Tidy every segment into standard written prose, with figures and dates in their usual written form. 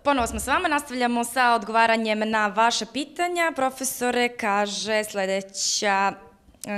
Ponovo smo s vama, nastavljamo sa odgovaranjem na vaše pitanja. Profesore, kaže sljedeća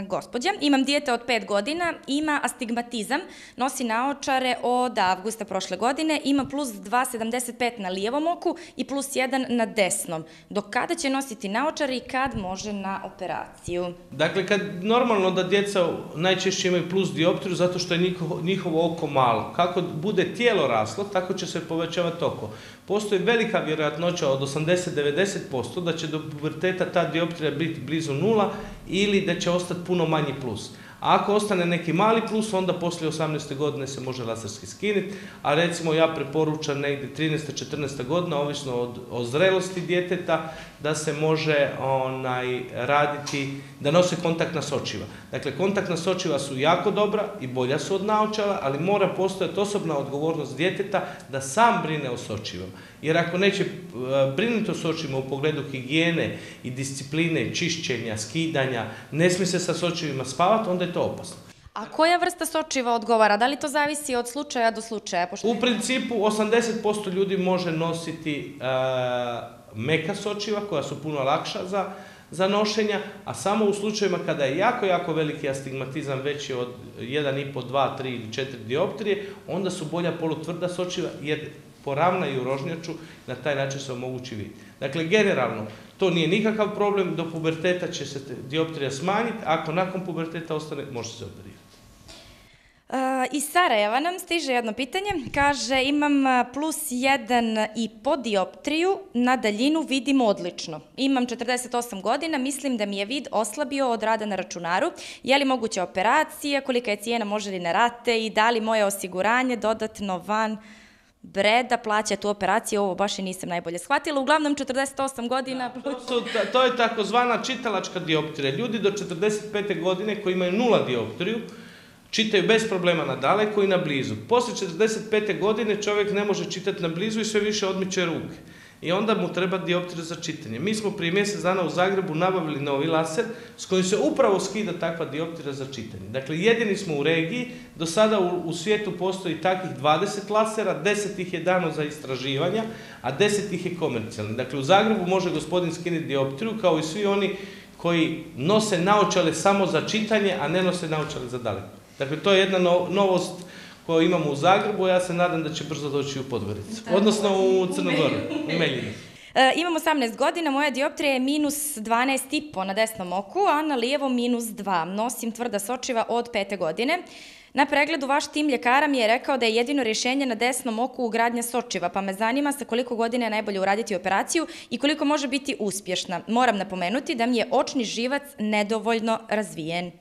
gospođa. Imam dijete od 5 godina, ima astigmatizam, nosi naočare od avgusta prošle godine, ima plus 2,75 na lijevom oku i plus 1 na desnom. Do kada će nositi naočare i kad može na operaciju? Dakle, normalno da djeca najčešće imaju plus dioptriju zato što je njihovo oko malo. Kako bude tijelo raslo, tako će se povećavati oko. Postoji velika vjerojatnoća od 80-90% da će do puberteta ta dioptrija biti blizu 0 ili da će ostati puno manji plus. A ako ostane neki mali plus, onda poslije 18. godine se može laserski skinuti, a recimo ja preporučam negdje 13. 14. godina, ovisno o zrelosti djeteta, da se može raditi, da nose kontaktna sočiva. Dakle, kontaktna sočiva su jako dobra i bolja su od naočala, ali mora postojati osobna odgovornost djeteta da sam brine o sočivama. Jer ako neće brinuti o sočivima u pogledu higijene i discipline, čišćenja, skidanja, ne smije se sa sočivima spavati, onda je to opasno. A koja vrsta sočiva odgovara? Da li to zavisi od slučaja do slučaja? U principu 80% ljudi može nositi meka sočiva koja su puno lakša za nošenja, a samo u slučajevima kada je jako veliki astigmatizam veći od 1,5, 2, 3 ili 4 dioptrije, onda su bolja polutvrda sočiva jer poravnaju rožnjaču, na taj način se omogući vid. Dakle, generalno, to nije nikakav problem, do puberteta će se dioptrija smanjiti, ako nakon puberteta ostane, može se operirati. Iz Sarajeva nam stiže jedno pitanje, kaže imam plus 1,5 dioptriju, na daljinu vidim odlično. Imam 48 godina, mislim da mi je vid oslabio od rada na računaru. Je li moguća operacija, kolika je cijena, može li na rate i da li moje osiguranje dodatno van Breda plaća tu operaciju, ovo baš i nisam najbolje shvatila. Uglavnom 48 godina. To je takozvana čitalačka dioptrija. Ljudi do 45. godine koji imaju 0 dioptriju čitaju bez problema na daleko i na blizu. Poslije 45. godine čovjek ne može čitati na blizu i sve više odmiče ruke. I onda mu treba dioptrija za čitanje. Mi smo prije mjesec dana u Zagrebu nabavili novi laser s kojim se upravo skida takva dioptrija za čitanje. Dakle, jedini smo u regiji, do sada u svijetu postoji takvih 20 lasera, 10 ih je dano za istraživanja, a 10 ih je komercijalni. Dakle, u Zagrebu može gospodin skinuti dioptriju kao i svi oni koji nose naočale samo za čitanje, a ne nose naočale za daleko. Dakle, to je jedna novost koju imamo u Zagrebu, ja se nadam da će brzo doći u Podgoricu, odnosno u Crnogoru, u Meljinu. Imam 18 godina, moja dioptrija je minus 12,5 na desnom oku, a na lijevom minus 2. Nosim tvrda sočiva od 5. godine. Na pregledu vaš tim ljekara mi je rekao da je jedino rješenje na desnom oku ugradnja sočiva, pa me zanima sa koliko godina je najbolje uraditi operaciju i koliko može biti uspješna. Moram napomenuti da mi je očni živac nedovoljno razvijen.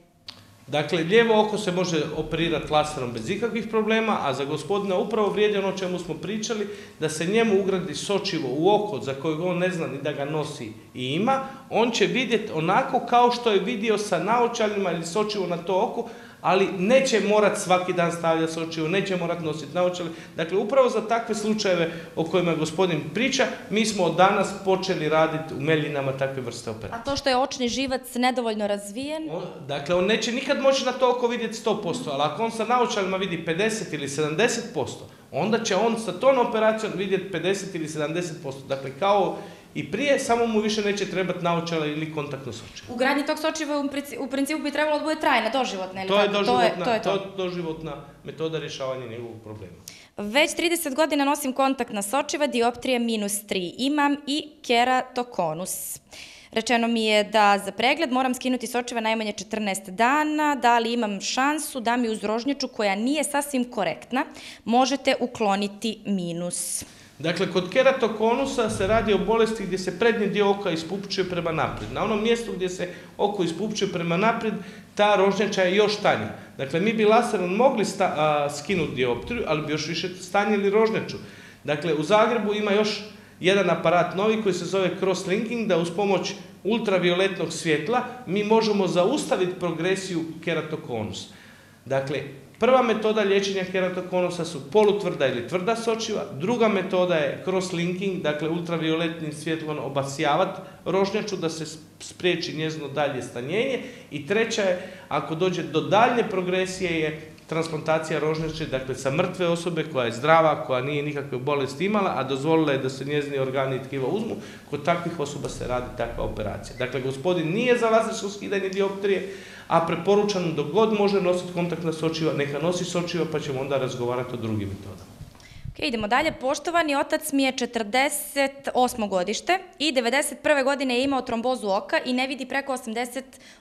Dakle, lijevo oko se može operirati laserom bez ikakvih problema, a za gospodina upravo vrijedi ono o čemu smo pričali, da se njemu ugradi sočivo u oko za kojeg on ne zna ni da ga nosi i ima, on će vidjeti onako kao što je vidio sa naočalima ili sočivo na to oko, ali neće morati svaki dan stavljati sočivo, neće morati nositi naočale. Dakle, upravo za takve slučajeve o kojima gospodin priča, mi smo od danas počeli raditi u Meljinama takve vrste operacije. A to što je očni živac nedovoljno razvijen? Dakle, on neće nikad moći na to oko vidjeti 100%, ali ako on sa naočalima vidi 50 ili 70%, onda će on sa tom operacijom vidjeti 50 ili 70%. Dakle, kao i prije, samo mu više neće trebati naočala ili kontaktno sočivo. Ugradnje tog sočiva u principu bi trebalo da bude trajna, doživotna. To je doživotna metoda rješavanja njegovog problema. Već 30 godina nosim kontaktna sočiva, dioptrija minus 3. Imam i keratokonus. Rečeno mi je da za pregled moram skinuti sočiva najmanje 14 dana, da li imam šansu da mi uz rožnjaču koja nije sasvim korektna možete ukloniti minus. Dakle, kod keratokonusa se radi o bolesti gdje se prednji dio oka ispupčuje prema naprijed. Na onom mjestu gdje se oko ispupčuje prema naprijed, ta rožnjača je još tanja. Dakle, mi bi laserom mogli skinuti dioptriju, ali bi još više stanjili rožnjaču. Dakle, u Zagrebu ima još jedan aparat novi koji se zove cross-linking, da uz pomoć ultravioletnog svjetla mi možemo zaustaviti progresiju keratokonusa. Dakle, prva metoda liječenja keratokonusa su polutvrda ili tvrda sočiva, druga metoda je cross-linking, dakle ultravioletnim svjetlom obasjavati rožnjaču da se spriječi njezino dalje stanjenje, i treća je, ako dođe do daljnje progresije, je transplantacija rožnjače, dakle sa mrtve osobe koja je zdrava, koja nije nikakve bolesti imala, a dozvolila je da se njezini organi i tkiva uzmu, kod takvih osoba se radi takva operacija. Dakle, gospodin nije za lasersko skidanje dioptrije, a preporučano dok god može nositi kontaktna sočiva, neka nosi sočiva pa ćemo onda razgovarati o drugim metodama. Idemo dalje. Poštovani otac mi je 48. godište i 91. godine je imao trombozu oka i ne vidi preko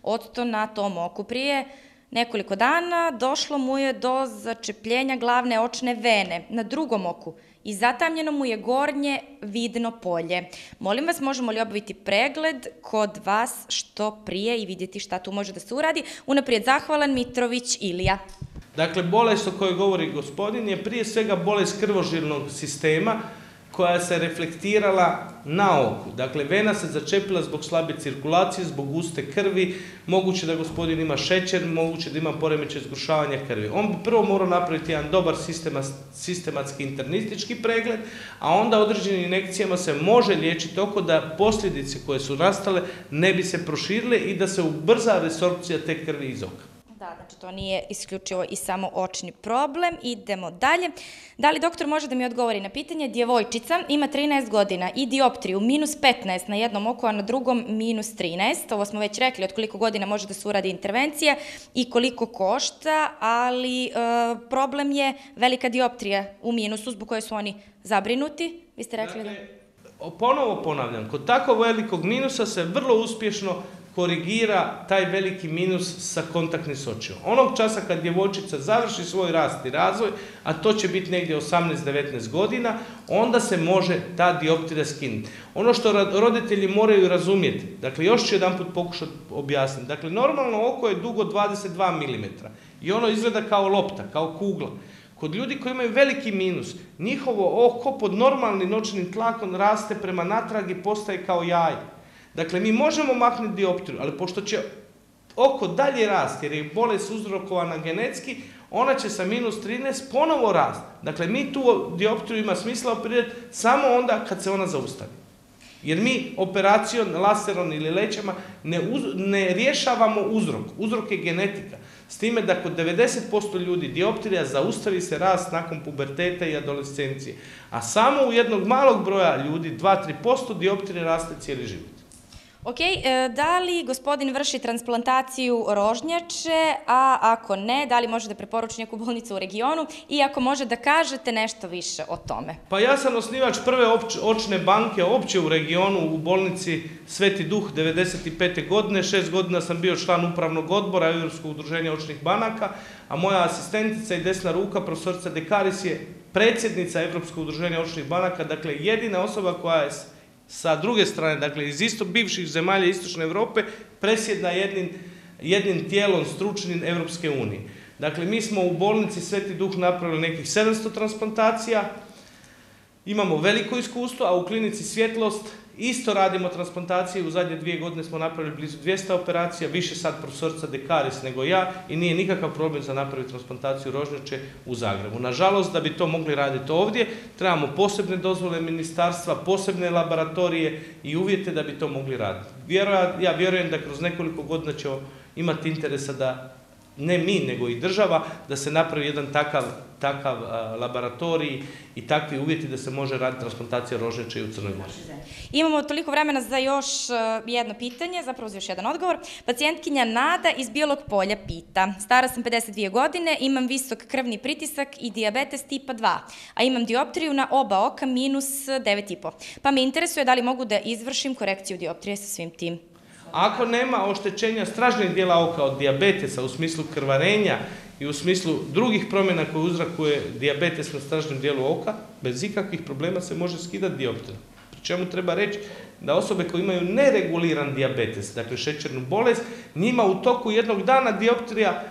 80% na tom oku. Prije nekoliko dana došlo mu je do začepljenja glavne očne vene na drugom oku i zatamnjeno mu je gornje vidno polje. Molim vas, možemo li obaviti pregled kod vas što prije i vidjeti šta tu može da se uradi? Unaprijed zahvalan, Mitrović Ilija. Dakle, bolest o kojoj govori gospodin je prije svega bolest krvožilnog sistema koja se reflektirala na oku. Dakle, vena se začepila zbog slabe cirkulacije, zbog guste krvi, moguće da gospodin ima šećer, moguće da ima poremećaj zgrušavanja krvi. On bi prvo morao napraviti jedan dobar sistematski internistički pregled, a onda određenim injekcijama se može liječiti oko da posljedice koje su nastale ne bi se proširile i da se ubrza resorpcija te krvi iz oka. Da, znači to nije isključivo i samo očni problem. Idemo dalje. Da li doktor može da mi odgovori na pitanje? Djevojčica ima 13 godina i dioptriju -15 na jednom oku, a na drugom -13. Ovo smo već rekli od koliko godina može da se uradi intervencija i koliko košta, ali problem je velika dioptrija u minusu zbog koje su oni zabrinuti. Vi ste rekli da... Ponovo ponavljam, kod tako velikog minusa se vrlo uspješno korigira taj veliki minus sa kontaktnim sočivom. Onog časa kad djevojčica završi svoj rast i razvoj, a to će biti negdje 18-19 godina, onda se može ta dioptrija skinuti. Ono što roditelji moraju razumjeti, dakle još ću jedan put pokušati objasniti, dakle normalno oko je dugo 22 mm i ono izgleda kao lopta, kao kugla. Kod ljudi koji imaju veliki minus, njihovo oko pod normalnim noćnim tlakom raste prema natrag i postaje kao jaje. Dakle, mi možemo maknuti dioptriju, ali pošto će oko dalje rasti, jer je bolest uzrokovana genetski, ona će sa -13 ponovo rasti. Dakle, mi tu dioptriju ima smisla operirati samo onda kad se ona zaustavi. Jer mi operacijom, laserom ili lećama ne rješavamo uzrok. Uzrok je genetika. S time da kod 90% ljudi dioptrija zaustavi se rast nakon puberteta i adolescencije. A samo u jednog malog broja ljudi, 2-3% dioptrija raste cijeli život. Ok, da li gospodin vrši transplantaciju rožnjače, a ako ne, da li može da preporuči neku bolnicu u regionu i ako može da kažete nešto više o tome? Pa ja sam osnivač prve očne banke opće u regionu u bolnici Sveti Duh 95. godine. 6 godina sam bio član upravnog odbora Europskog udruženja očnih banaka, a moja asistentica i desna ruka, profesorica Dekaris, je predsjednica Europskog udruženja očnih banaka, dakle jedina osoba koja je sa druge strane, dakle iz bivših zemalja Istočne Europe, presjedna jednim tijelom stručnim Europske unije. Dakle, mi smo u bolnici Sveti Duh napravili nekih 700 transplantacija, imamo veliko iskustvo, a u klinici Svjetlost isto radimo transplantacije. U zadnje 2 godine smo napravili blizu 200 operacija, više sad profesorica Dekaris nego ja i nije nikakav problem za napraviti transplantaciju rožnjače u Zagrebu. Nažalost, da bi to mogli raditi ovdje, trebamo posebne dozvole ministarstva, posebne laboratorije i uvjete da bi to mogli raditi. Ja vjerujem da kroz nekoliko godina ćemo imati interesa da, ne mi, nego i država, da se napravi jedan takav laboratorij i takvi uvjeti da se može raditi transplantacija rožnjače i u Crnoj Gori. Imamo toliko vremena za još jedno pitanje, zapravo za još jedan odgovor. Pacijentkinja Nada iz Bijelog Polja pita: stara sam 52 godine, imam visok krvni pritisak i dijabetes tipa 2, a imam dioptriju na oba oka -9,5. Pa me interesuje da li mogu da izvršim korekciju dioptrije sa svim tim. Ako nema oštećenja stražnjeg dijela oka od dijabetesa u smislu krvarenja i u smislu drugih promjena koje uzrokuje dijabetes na stražnjem dijelu oka, bez ikakvih problema se može skidati dioptrija. Pri čemu treba reći da osobe koje imaju nereguliran dijabetes, dakle šećernu bolest, njima u toku jednog dana dioptrija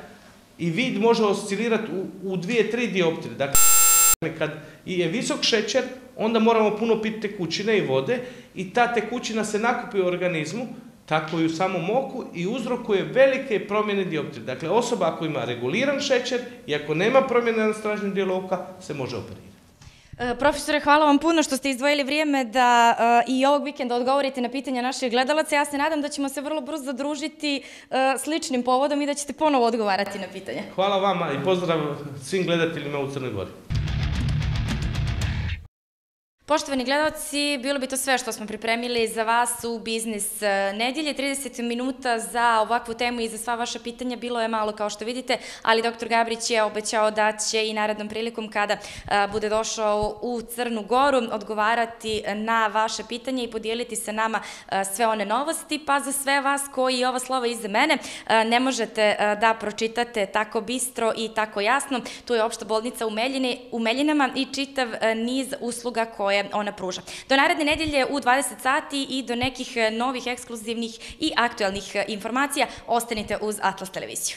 i vid može oscilirati u 2-3 dioptrije. Dakle, kad je visok šećer, onda moramo puno piti tekućine i vode i ta tekućina se nakupi u organizmu, tako i u samom oku, i uzrokuje velike promjene dioptrije. Dakle, osoba ako ima reguliran šećer i ako nema promjene na stražnjem dijelu oka, se može operirati. Profesore, hvala vam puno što ste izdvojili vrijeme da i ovog vikenda odgovorite na pitanja naših gledalaca. Ja se nadam da ćemo se vrlo brzo družiti sličnim povodom i da ćete ponovo odgovarati na pitanja. Hvala vama i pozdrav svim gledateljima u Crnoj Gori. Poštovani gledalci, bilo bi to sve što smo pripremili za vas u Biznis nedjelje. 30 minuta za ovakvu temu i za sva vaša pitanja bilo je malo, kao što vidite, ali dr. Gabrić je obećao da će i narednom prilikom kada bude došao u Crnu Goru odgovarati na vaše pitanje i podijeliti sa nama sve one novosti. Pa za sve vas koji ova slova iza mene ne možete da pročitate tako bistro i tako jasno, tu je opšta bolnica u Meljinama i čitav niz usluga koje ona pruža. Do naredne nedelje u 20 sati i do nekih novih ekskluzivnih i aktualnih informacija ostanite uz Atlas televiziju.